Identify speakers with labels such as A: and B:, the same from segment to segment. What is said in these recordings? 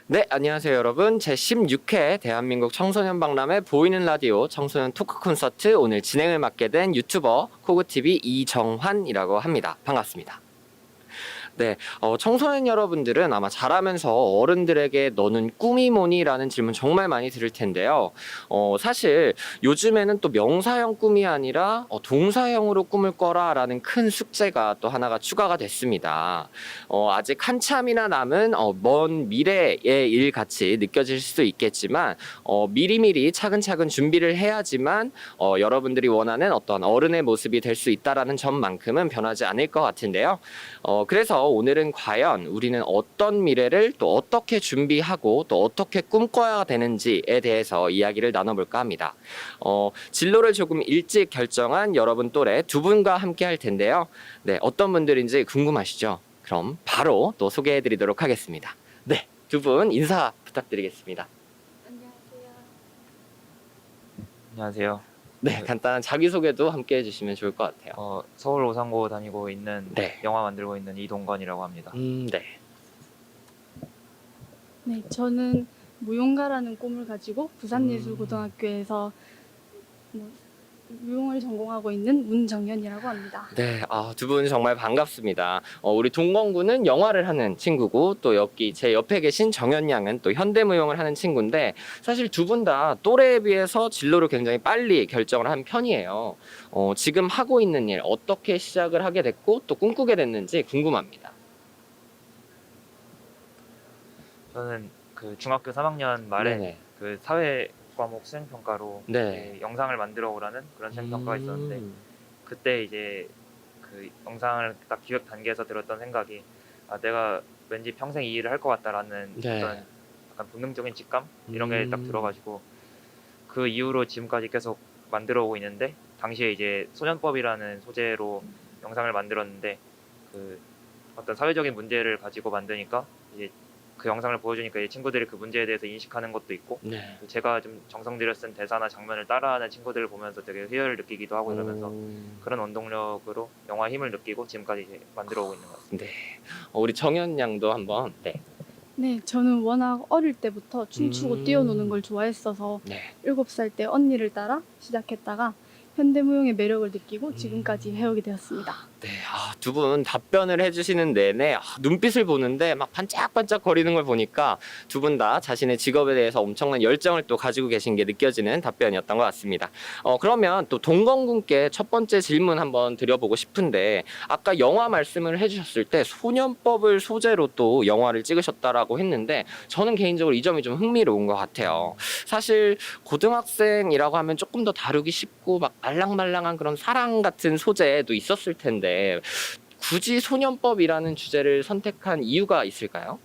A: 네, 안녕하세요, 여러분. 제16회 대한민국 청소년 박람회 보이는 라디오 청소년 토크 콘서트 오늘 진행을 맡게 된 유튜버 코그TV 이정환이라고 합니다. 반갑습니다. 네, 청소년 여러분들은 아마 자라면서 어른들에게 너는 꿈이 뭐니? 라는 질문 정말 많이 들을 텐데요. 사실 요즘에는 또 명사형 꿈이 아니라 동사형으로 꿈을 꿔라 라는 큰 숙제가 또 하나가 추가가 됐습니다. 아직 한참이나 남은 먼 미래의 일 같이 느껴질 수도 있겠지만 미리미리 차근차근 준비를 해야지만 여러분들이 원하는 어떤 어른의 모습이 될 수 있다라는 점만큼은 변하지 않을 것 같은데요. 그래서 오늘은 과연 우리는 어떤 미래를 또 어떻게 준비하고 또 어떻게 꿈꿔야 되는지에 대해서 이야기를 나눠볼까 합니다. 진로를 조금 일찍 결정한 여러분 또래 두 분과 함께 할 텐데요. 네, 어떤 분들인지 궁금하시죠? 그럼 바로 또 소개해 드리도록 하겠습니다. 네, 두 분 인사 부탁드리겠습니다.
B: 안녕하세요.
C: 안녕하세요.
A: 네, 간단한 자기소개도 함께 해주시면 좋을 것 같아요.
C: 서울 오상고 다니고 있는
A: 네.
C: 영화 만들고 있는 이동건이라고 합니다.
A: 네.
B: 네, 저는 무용가라는 꿈을 가지고 부산예술고등학교에서 무용을 전공하고 있는 문정현이라고 합니다.
A: 네, 두 분 정말 반갑습니다. 우리 동건군은 영화를 하는 친구고 또 여기 제 옆에 계신 정현 양은 또 현대무용을 하는 친구인데 사실 두 분 다 또래에 비해서 진로를 굉장히 빨리 결정을 한 편이에요. 지금 하고 있는 일 어떻게 시작을 하게 됐고 또 꿈꾸게 됐는지 궁금합니다.
C: 저는 그 중학교 3학년 말에
A: 네네.
C: 그 사회 과목 수행평가로
A: 네.
C: 이제 영상을 만들어 오라는 그런 수행평가가 있었는데 그때 이제 그 영상을 딱 기획 단계에서 들었던 생각이 내가 왠지 평생 이 일을 할 것 같다라는
A: 네.
C: 어떤 약간 본능적인 직감 이런 게 딱 들어가지고 그 이후로 지금까지 계속 만들어 오고 있는데 당시에 이제 소년법이라는 소재로 영상을 만들었는데 그 어떤 사회적인 문제를 가지고 만드니까 이제 그 영상을 보여주니까 이제 친구들이 그 문제에 대해서 인식하는 것도 있고
A: 네.
C: 제가 좀 정성 들여 쓴 대사나 장면을 따라하는 친구들을 보면서 되게 희열을 느끼기도 하고 이러면서 그런 원동력으로 영화의 힘을 느끼고 지금까지 이제 만들어 오고 있는 것 같습니다.
A: 네. 우리 정현 양도 한번. 네.
B: 네, 저는 워낙 어릴 때부터 춤추고 뛰어노는 걸 좋아했어서
A: 네.
B: 7살 때 언니를 따라 시작했다가 현대무용의 매력을 느끼고 지금까지 해오게 되었습니다.
A: 네, 두 분 답변을 해주시는 내내 눈빛을 보는데 막 반짝반짝 거리는 걸 보니까 두 분 다 자신의 직업에 대해서 엄청난 열정을 또 가지고 계신 게 느껴지는 답변이었던 것 같습니다. 그러면 또 동건군께 첫 번째 질문 한번 드려보고 싶은데 아까 영화 말씀을 해주셨을 때 소년법을 소재로 또 영화를 찍으셨다라고 했는데 저는 개인적으로 이 점이 좀 흥미로운 것 같아요. 사실 고등학생이라고 하면 조금 더 다루기 쉽고 막 말랑말랑한 그런 사랑 같은 소재도 있었을 텐데 굳이 소년법이라는 주제를 선택한 이유가 있을까요?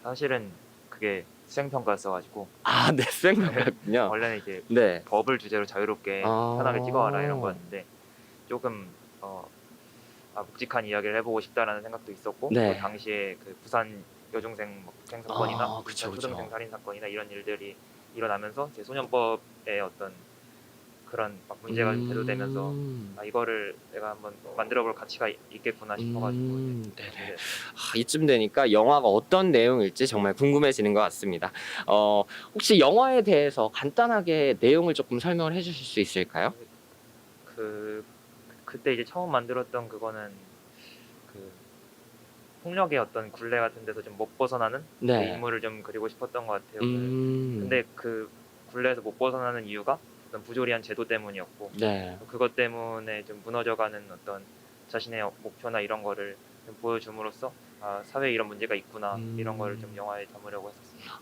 C: 사실은 그게 수행평가였어가지고
A: 네, 생각했군요.
C: 원래는 이제
A: 네.
C: 법을 주제로 자유롭게 편하게 찍어와라 이런 거였는데 조금 묵직한 이야기를 해보고 싶다라는 생각도 있었고
A: 네.
C: 또 당시에 그 부산 여중생 폭행 사건이나
A: 그쵸, 그쵸.
C: 초등생 살인 사건이나 이런 일들이 일어나면서 제 소년법의 어떤 그런 막 문제가 좀 대두되면서 이거를 내가 한번 만들어볼 가치가 있겠구나 싶어가지고
A: 네네.
C: 네.
A: 이쯤 되니까 영화가 어떤 내용일지 정말 궁금해지는 것 같습니다. 혹시 영화에 대해서 간단하게 내용을 조금 설명을 해주실 수 있을까요?
C: 그때 이제 처음 만들었던 그거는 그 폭력의 어떤 굴레 같은 데서 좀 못 벗어나는 그
A: 네.
C: 인물을 좀 그리고 싶었던 것 같아요.
A: 근데
C: 근데 그 굴레에서 못 벗어나는 이유가 어떤 부조리한 제도 때문이었고
A: 네.
C: 그것 때문에 좀 무너져가는 어떤 자신의 목표나 이런 거를 좀 보여줌으로써 사회에 이런 문제가 있구나 이런 거를 좀 영화에 담으려고 했었습니다.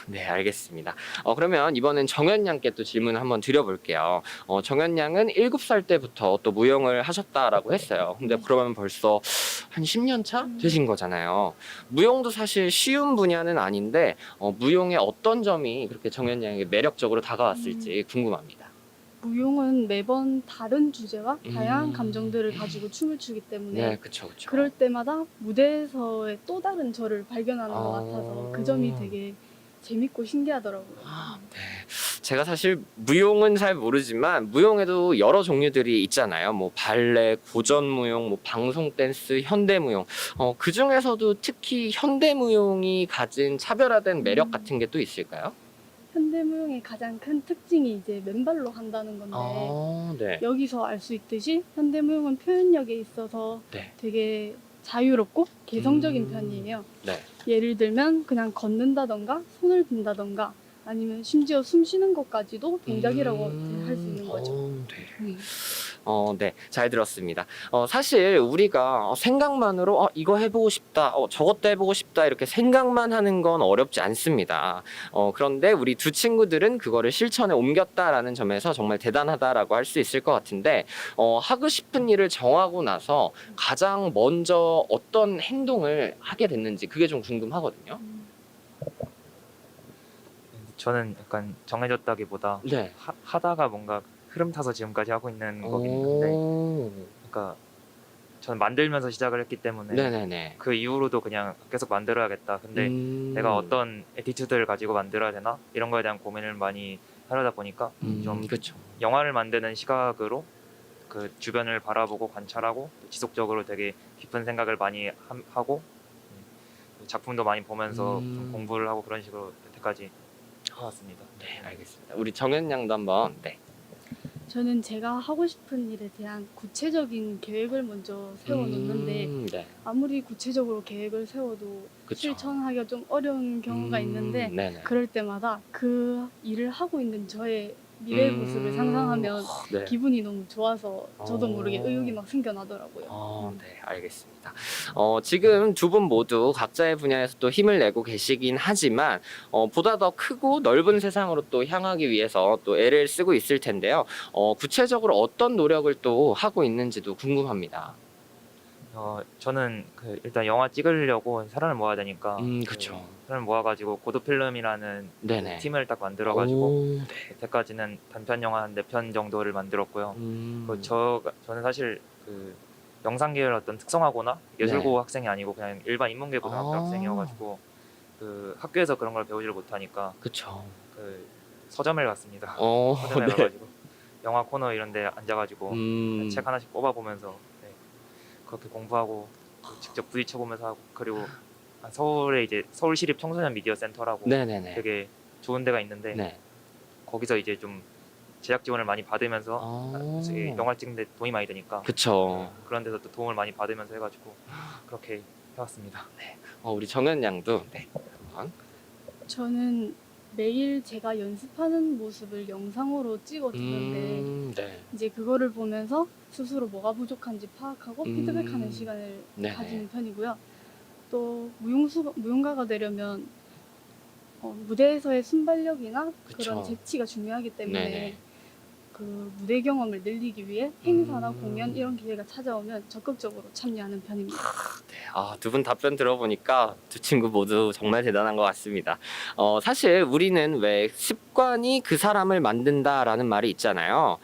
A: 네, 알겠습니다. 그러면 이번엔 정현 양께 또 질문을 한번 드려볼게요. 정현 양은 7살 때부터 또 무용을 하셨다라고 했어요. 근데
B: 네.
A: 그러면 벌써 한 10년 차 되신 거잖아요. 무용도 사실 쉬운 분야는 아닌데 무용의 어떤 점이 그렇게 정현 양에게 매력적으로 다가왔을지 궁금합니다.
B: 무용은 매번 다른 주제와 다양한
A: 음.
B: 감정들을 가지고 춤을 추기 때문에
A: 네, 그쵸.
B: 그럴 때마다 무대에서의 또 다른 저를 발견하는 것 같아서 그 점이 되게 재밌고 신기하더라고요.
A: 네. 제가 사실 무용은 잘 모르지만 무용에도 여러 종류들이 있잖아요. 뭐 발레, 고전 무용, 뭐 방송 댄스, 현대 무용. 그 중에서도 특히 현대 무용이 가진 차별화된 매력 같은 게 또 있을까요?
B: 현대무용의 가장 큰 특징이 이제 맨발로 한다는 건데
A: 네.
B: 여기서 알 수 있듯이 현대무용은 표현력에 있어서
A: 네.
B: 되게 자유롭고 개성적인
A: 음.
B: 편이에요.
A: 네.
B: 예를 들면 그냥 걷는다던가 손을 든다던가 아니면 심지어 숨 쉬는 것까지도 동작이라고 할 수 있는 거죠.
A: 네. 네. 잘 들었습니다. 사실 우리가 생각만으로 이거 해보고 싶다, 저것도 해보고 싶다 이렇게 생각만 하는 건 어렵지 않습니다. 그런데 우리 두 친구들은 그거를 실천에 옮겼다라는 점에서 정말 대단하다라고 할 수 있을 것 같은데 하고 싶은 일을 정하고 나서 가장 먼저 어떤 행동을 하게 됐는지 그게 좀 궁금하거든요.
C: 저는 약간 정해졌다기보다
A: 네.
C: 하다가 뭔가 흐름 타서 지금까지 하고 있는 거긴 한데, 그러니까 저는 만들면서 시작을 했기 때문에
A: 네네네.
C: 그 이후로도 그냥 계속 만들어야겠다. 근데 내가 어떤 애티튜드를 가지고 만들어야 되나 이런 거에 대한 고민을 많이 하려다 보니까 좀
A: 그렇죠.
C: 영화를 만드는 시각으로 그 주변을 바라보고 관찰하고 지속적으로 되게 깊은 생각을 많이 하고 작품도 많이 보면서 좀 공부를 하고 그런 식으로 여태까지 해왔습니다.
A: 네, 알겠습니다. 우리 정현 양도 한번. 네.
B: 저는 제가 하고 싶은 일에 대한 구체적인 계획을 먼저 세워놓는데
A: 네.
B: 아무리 구체적으로 계획을 세워도
A: 그쵸.
B: 실천하기가 좀 어려운 경우가 있는데
A: 네네.
B: 그럴 때마다 그 일을 하고 있는 저의 미래의 모습을 상상하면
A: 네.
B: 기분이 너무 좋아서 저도 모르게
A: 어.
B: 의욕이 막 생겨나더라고요.
A: 네, 알겠습니다. 지금 두 분 모두 각자의 분야에서 또 힘을 내고 계시긴 하지만 보다 더 크고 넓은 세상으로 또 향하기 위해서 또 애를 쓰고 있을 텐데요. 구체적으로 어떤 노력을 또 하고 있는지도 궁금합니다.
C: 저는 일단 영화 찍으려고 사람을 모아야 되니까
A: 그쵸.
C: 사람을 모아가지고 고도필름이라는
A: 네네.
C: 팀을 딱 만들어가지고
A: 네.
C: 여태까지는 단편 영화 한 4편 정도를 만들었고요. 저는 사실 그 영상 계열 어떤 특성화고나 예술고 학생이 아니고 그냥 일반 인문계 고등학교 학생이어가지고 그 학교에서 그런 걸 배우지를 못하니까
A: 그쵸.
C: 그 서점을 갔습니다.
A: 네.
C: 서점에 가가지고 영화 코너 이런 데 앉아가지고 책 하나씩 뽑아보면서 그렇게 공부하고 직접 부딪혀보면서 하고, 그리고 서울에 이제 서울시립 청소년 미디어 센터라고
A: 네네네.
C: 되게 좋은 데가 있는데
A: 네.
C: 거기서 이제 좀 제작 지원을 많이 받으면서 영화 찍는데 돈이 많이 드니까
A: 그쵸.
C: 그런 데서 또 도움을 많이 받으면서 해가지고 그렇게 해왔습니다.
A: 우리 정현 양도. 네.
B: 저는 매일 제가 연습하는 모습을 영상으로 찍어두는데
A: 네.
B: 이제 그거를 보면서 스스로 뭐가 부족한지 파악하고 피드백하는 시간을
A: 네네.
B: 가지는 편이고요. 또 무용가가 되려면 무대에서의 순발력이나
A: 그쵸.
B: 그런 재치가 중요하기 때문에
A: 네네.
B: 그 무대 경험을 늘리기 위해 행사나 공연 이런 기회가 찾아오면 적극적으로 참여하는 편입니다.
A: 두 분 답변 들어보니까 두 친구 모두 정말 대단한 것 같습니다. 사실 우리는 왜 습관이 그 사람을 만든다라는 말이 있잖아요.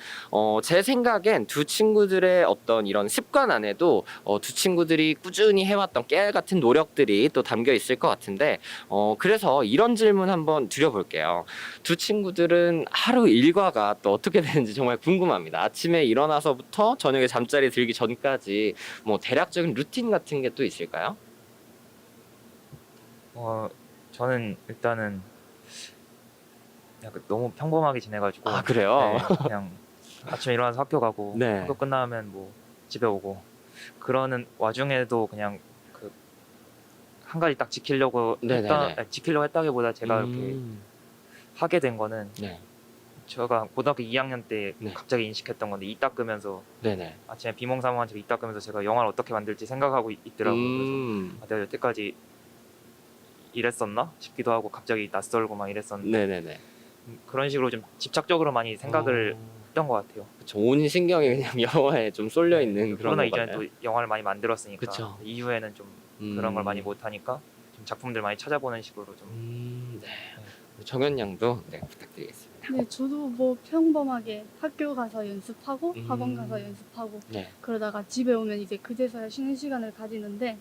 A: 제 생각엔 두 친구들의 어떤 이런 습관 안에도 두 친구들이 꾸준히 해왔던 깨알 같은 노력들이 또 담겨 있을 것 같은데 그래서 이런 질문 한번 드려볼게요. 두 친구들은 하루 일과가 또 어떻게 되는지 정말 궁금합니다. 아침에 일어나서부터 저녁에 잠자리 들기 전까지 뭐 대략적인 루틴 같은 게 또 있을까요?
C: 저는 일단은 약간 너무 평범하게 지내가지고
A: 그래요?
C: 그냥 아침에 일어나서 학교 가고
A: 네.
C: 학교 끝나면 뭐 집에 오고 그러는 와중에도 그냥 그 한 가지 딱 지키려고 했다기보다 제가 이렇게 하게 된 거는
A: 네.
C: 제가 고등학교 2학년 때
A: 네.
C: 갑자기 인식했던 건데 이 닦으면서
A: 네네.
C: 아침에 비몽사몽한 이 닦으면서 제가 영화를 어떻게 만들지 생각하고 있더라고요. 그래서 내가 여태까지 이랬었나 싶기도 하고 갑자기 낯설고 막 이랬었는데
A: 네네네.
C: 그런 식으로 좀 집착적으로 많이 생각을 했던 것 같아요.
A: 그쵸. 온 신경이 그냥 영화에 좀 쏠려 있는 그런
C: 코로나
A: 거
C: 이전에
A: 같나요?
C: 또 영화를 많이 만들었으니까
A: 그쵸.
C: 이후에는 좀 그런 걸 많이 못하니까 좀 작품들 많이 찾아보는 식으로 좀
A: 네. 정현 양도 부탁드리겠습니다.
B: 네, 저도 뭐 평범하게 학교 가서 연습하고 학원 가서 연습하고
A: 네.
B: 그러다가 집에 오면 이제 그제서야 쉬는 시간을 가지는데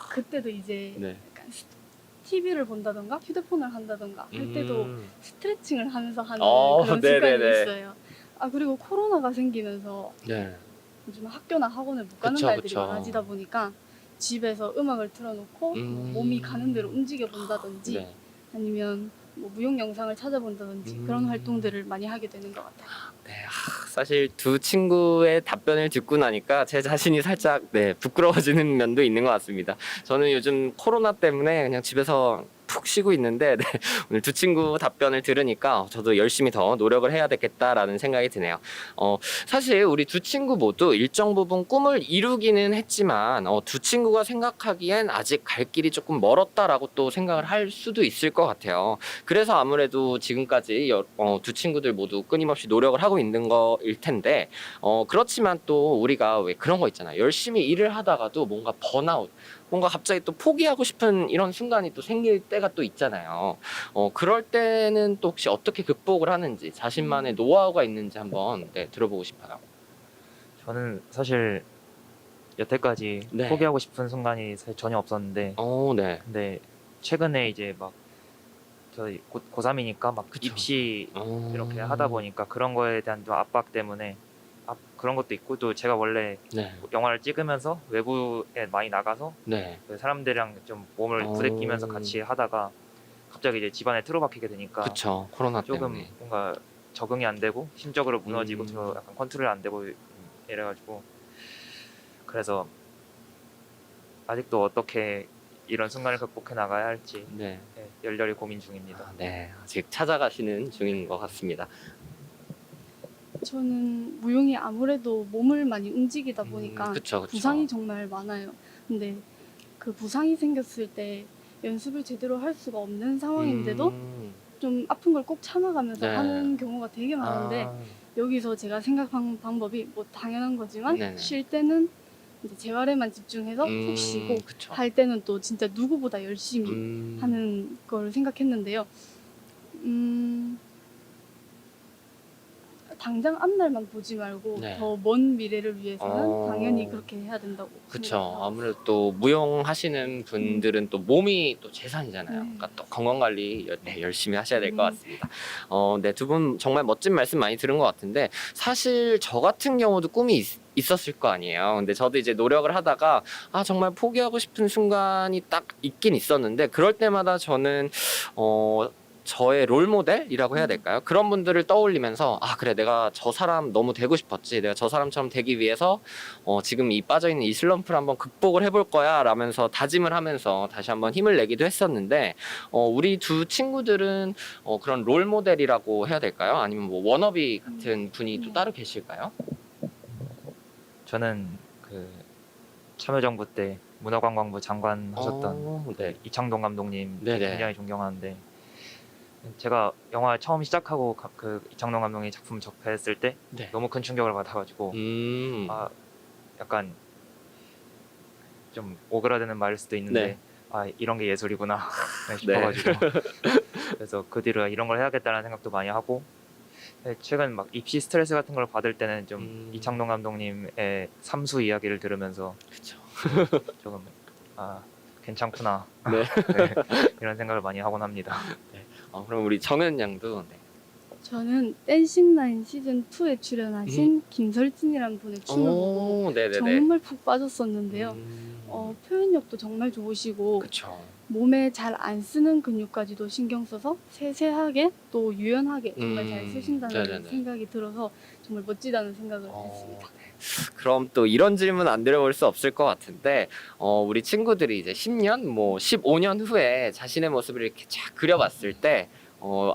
B: 그때도 이제
A: 네.
B: 약간 TV를 본다던가 휴대폰을 한다던가 할 때도
A: 음.
B: 스트레칭을 하면서 하는
A: 어,
B: 그런
A: 네네네.
B: 습관이 있어요. 아 그리고 코로나가 생기면서
A: 네.
B: 요즘 학교나 학원을 못 가는
A: 그쵸,
B: 날들이
A: 그쵸.
B: 많아지다 보니까 집에서 음악을 틀어놓고
A: 음.
B: 몸이 가는 대로 움직여 본다든지
A: 네.
B: 아니면 뭐 무용 영상을 찾아본다든지 그런
A: 음.
B: 활동들을 많이 하게 되는 것 같아요.
A: 네, 사실 두 친구의 답변을 듣고 나니까 제 자신이 살짝 부끄러워지는 면도 있는 것 같습니다. 저는 요즘 코로나 때문에 그냥 집에서 푹 쉬고 있는데 오늘 두 친구 답변을 들으니까 저도 열심히 더 노력을 해야 되겠다라는 생각이 드네요. 사실 우리 두 친구 모두 일정 부분 꿈을 이루기는 했지만 두 친구가 생각하기엔 아직 갈 길이 조금 멀었다라고 또 생각을 할 수도 있을 것 같아요. 그래서 아무래도 지금까지 두 친구들 모두 끊임없이 노력을 하고 있는 거일 텐데 그렇지만 또 우리가 왜 그런 거 있잖아요. 열심히 일을 하다가도 뭔가 번아웃, 뭔가 갑자기 또 포기하고 싶은 이런 순간이 또 생길 때가 또 있잖아요. 그럴 때는 또 혹시 어떻게 극복을 하는지 자신만의 노하우가 있는지 한번 들어보고 싶어요.
C: 저는 사실 여태까지
A: 네.
C: 포기하고 싶은 순간이 사실 전혀 없었는데
A: 네.
C: 근데 최근에 이제 막 저희 고3이니까 막
A: 그쵸.
C: 입시 이렇게 하다 보니까 그런 거에 대한 좀 압박 때문에 그런 것도 있고 또 제가 원래
A: 네.
C: 영화를 찍으면서 외부에 많이 나가서
A: 네.
C: 그 사람들이랑 좀 몸을 부대끼면서 같이 하다가 갑자기 이제 집안에 틀어박히게 되니까
A: 그쵸. 코로나
C: 조금
A: 때문에.
C: 뭔가 적응이 안 되고 심적으로 무너지고 저 약간 컨트롤이 안 되고 이래가지고 그래서 아직도 어떻게 이런 순간을 극복해 나가야 할지
A: 네.
C: 열렬히 고민 중입니다.
A: 네. 아직 찾아가시는 중인 것 같습니다.
B: 저는 무용이 아무래도 몸을 많이 움직이다 보니까
A: 그쵸.
B: 부상이 정말 많아요. 근데 그 부상이 생겼을 때 연습을 제대로 할 수가 없는 상황인데도 좀 아픈 걸 꼭 참아가면서
A: 네.
B: 하는 경우가 되게 많은데 여기서 제가 생각한 방법이 뭐 당연한 거지만
A: 네네.
B: 쉴 때는 이제 재활에만 집중해서 푹 쉬고
A: 그쵸.
B: 할 때는 또 진짜 누구보다 열심히 하는 걸 생각했는데요. 당장 앞날만 보지 말고
A: 네.
B: 더 먼 미래를 위해서는
A: 어.
B: 당연히 그렇게 해야 된다고
A: 그쵸.
B: 생각해요.
A: 아무래도 또 무용하시는 분들은 또 몸이 또 재산이잖아요.
B: 네.
A: 그러니까 또 건강 관리 열심히 하셔야 될 것
B: 음.
A: 같습니다. 네, 두 분 정말 멋진 말씀 많이 들은 것 같은데 사실 저 같은 경우도 꿈이 있었을 거 아니에요. 근데 저도 이제 노력을 하다가 정말 포기하고 싶은 순간이 딱 있긴 있었는데 그럴 때마다 저는 저의 롤 모델이라고 해야 될까요? 그런 분들을 떠올리면서 그래 내가 저 사람 너무 되고 싶었지. 내가 저 사람처럼 되기 위해서 지금 이 빠져있는 이 슬럼프를 한번 극복을 해볼 거야 라면서 다짐을 하면서 다시 한번 힘을 내기도 했었는데 우리 두 친구들은 그런 롤 모델이라고 해야 될까요? 아니면 뭐 워너비 같은 분이 또 따로 계실까요?
C: 저는 그 참여정부 때 문화관광부 장관 하셨던
A: 네.
C: 이창동 감독님
A: 네네.
C: 굉장히 존경하는데 제가 영화 처음 시작하고 그 이창동 감독의 작품 접했을 때
A: 네.
C: 너무 큰 충격을 받아가지고 약간 좀 오그라드는 말일 수도 있는데 이런 게 예술이구나 싶어가지고 그래서 그 뒤로 이런 걸 해야겠다는 생각도 많이 하고 최근 막 입시 스트레스 같은 걸 받을 때는 좀 이창동 감독님의 삼수 이야기를 들으면서
A: 그쵸.
C: 조금 괜찮구나
A: 네.
C: 이런 생각을 많이 하곤 합니다.
A: 그럼 우리 정은 양도
B: 저는 댄싱라인 시즌 2에 출연하신 김설진이라는 분의 춤을 보고
A: 네네네.
B: 정말 푹 빠졌었는데요. 표현력도 정말 좋으시고
A: 그쵸.
B: 몸에 잘 안 쓰는 근육까지도 신경 써서 세세하게 또 유연하게 정말 잘 쓰신다는
A: 네네네.
B: 생각이 들어서 정말 멋지다는 생각을 했습니다.
A: 그럼 또 이런 질문 안 드려볼 수 없을 것 같은데 우리 친구들이 이제 10년, 뭐 15년 후에 자신의 모습을 이렇게 쫙 그려봤을 때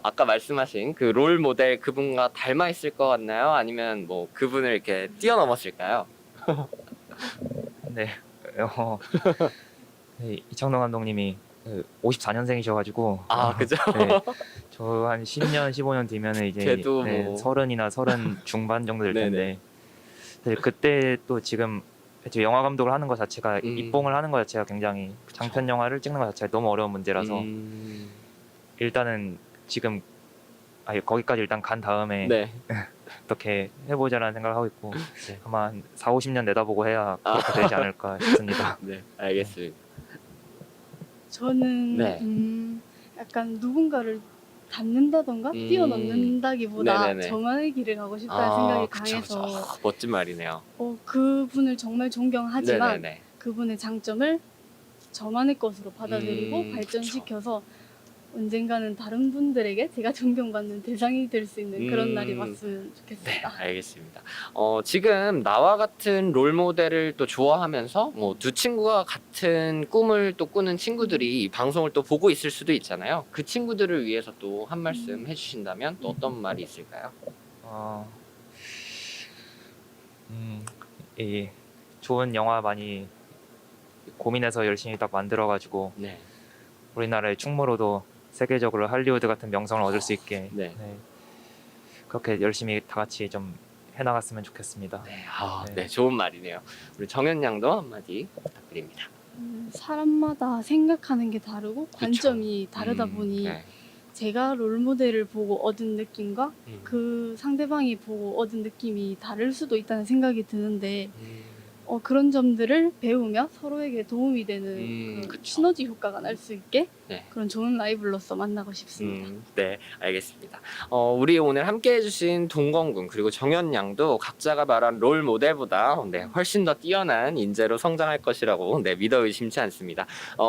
A: 아까 말씀하신 그 롤 모델 그분과 닮아 있을 것 같나요? 아니면 뭐 그분을 이렇게 뛰어넘었을까요?
C: 네, 이창동 감독님이 54년생이셔가지고
A: 그죠?
C: 저 한 10년, 15년 뒤면은 이제
A: 걔도 뭐.
C: 30이나 30 중반 정도 될
A: 네네.
C: 텐데 사실 그때 또 지금 영화 감독을 하는 것 자체가 입봉을 하는 것 자체가 굉장히 장편 영화를 찍는 것 자체가 너무 어려운 문제라서 일단은 지금 거기까지 일단 간 다음에 어떻게 해보자라는 생각을 하고 있고 아마 한 40, 50년 내다보고 해야 그렇게 되지 않을까 싶습니다.
A: 네, 알겠습니다.
B: 저는
A: 네.
B: 약간 누군가를 닮는다던가 뛰어넘는다기보다
A: 네네네.
B: 저만의 길을 가고 싶다는 생각이
A: 그쵸,
B: 강해서
A: 그쵸. 멋진 말이네요.
B: 그분을 정말 존경하지만
A: 네네네.
B: 그분의 장점을 저만의 것으로 받아들이고
A: 그쵸.
B: 발전시켜서 언젠가는 다른 분들에게 제가 존경받는 대상이 될 수 있는 그런 날이 왔으면
A: 네,
B: 좋겠습니다.
A: 알겠습니다. 지금 나와 같은 롤 모델을 또 좋아하면서 뭐 두 친구가 같은 꿈을 또 꾸는 친구들이 이 방송을 또 보고 있을 수도 있잖아요. 그 친구들을 위해서 또 한 말씀 해주신다면 또 어떤 말이 있을까요?
C: 이 좋은 영화 많이 고민해서 열심히 딱 만들어가지고
A: 네.
C: 우리나라의 충무로도 세계적으로 할리우드 같은 명성을 얻을 수 있게
A: 네.
C: 그렇게 열심히 다 같이 좀 해나갔으면 좋겠습니다.
A: 네, 좋은 말이네요. 우리 정현 양도 한마디 부탁드립니다.
B: 사람마다 생각하는 게 다르고 관점이 다르다 보니
A: 네.
B: 제가 롤모델을 보고 얻은 느낌과 그 상대방이 보고 얻은 느낌이 다를 수도 있다는 생각이 드는데 그런 점들을 배우며 서로에게 도움이 되는 그
A: 그쵸.
B: 시너지 효과가 날 수 있게
A: 네.
B: 그런 좋은 라이벌로서 만나고 싶습니다.
A: 네, 알겠습니다. 우리 오늘 함께 해주신 동건군 그리고 정현 양도 각자가 말한 롤 모델보다 훨씬 더 뛰어난 인재로 성장할 것이라고 믿어 의심치 않습니다.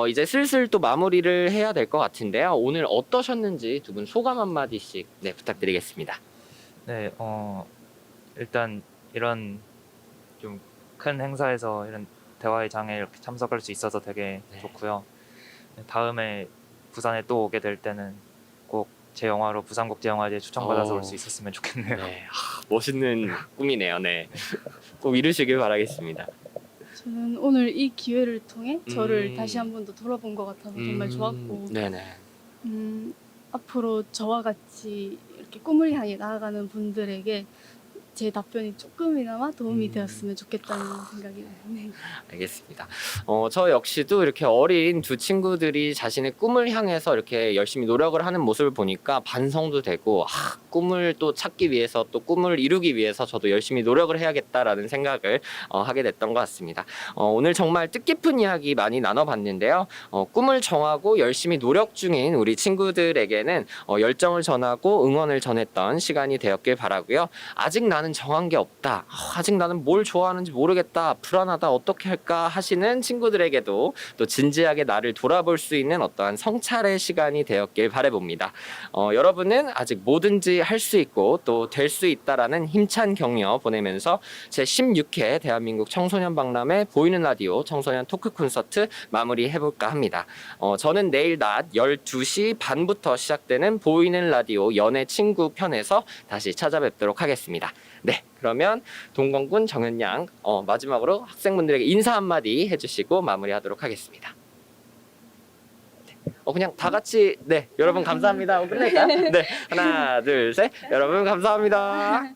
A: 이제 슬슬 또 마무리를 해야 될 것 같은데요. 오늘 어떠셨는지 두 분 소감 한마디씩 부탁드리겠습니다.
C: 네, 일단 이런 좀 큰 행사에서 이런 대화의 장에 이렇게 참석할 수 있어서 되게 좋고요. 다음에 부산에 또 오게 될 때는 꼭 제 영화로 부산국제영화제에 추천받아서 올 수 있었으면 좋겠네요.
A: 네, 멋있는 꿈이네요. 네, 꼭 이루시길 바라겠습니다.
B: 저는 오늘 이 기회를 통해 저를 다시 한 번 더 돌아본 것 같아서 정말 좋았고
A: 네네.
B: 앞으로 저와 같이 이렇게 꿈을 향해 나아가는 분들에게 제 답변이 조금이나마 도움이 되었으면 좋겠다는 생각이 네.
A: 알겠습니다. 저 역시도 이렇게 어린 두 친구들이 자신의 꿈을 향해서 이렇게 열심히 노력을 하는 모습을 보니까 반성도 되고 꿈을 또 찾기 위해서 또 꿈을 이루기 위해서 저도 열심히 노력을 해야겠다라는 생각을 하게 됐던 것 같습니다. 오늘 정말 뜻깊은 이야기 많이 나눠봤는데요. 꿈을 정하고 열심히 노력 중인 우리 친구들에게는 열정을 전하고 응원을 전했던 시간이 되었길 바라고요. 아직 나는 정한 게 없다. 아직 나는 뭘 좋아하는지 모르겠다. 불안하다. 어떻게 할까 하시는 친구들에게도 또 진지하게 나를 돌아볼 수 있는 어떠한 성찰의 시간이 되었길 바라봅니다. 여러분은 아직 뭐든지 할 수 있고 또 될 수 있다라는 힘찬 격려 보내면서 제16회 대한민국 청소년 박람회 보이는 라디오 청소년 토크 콘서트 마무리해볼까 합니다. 저는 내일 낮 12시 반부터 시작되는 보이는 라디오 연애 친구 편에서 다시 찾아뵙도록 하겠습니다. 네, 그러면 동건군 정현 양 마지막으로 학생분들에게 인사 한마디 해주시고 마무리하도록 하겠습니다. 그냥 다 같이 여러분 감사합니다 하고 끝낼까요? 네, 하나 둘 셋 여러분 감사합니다.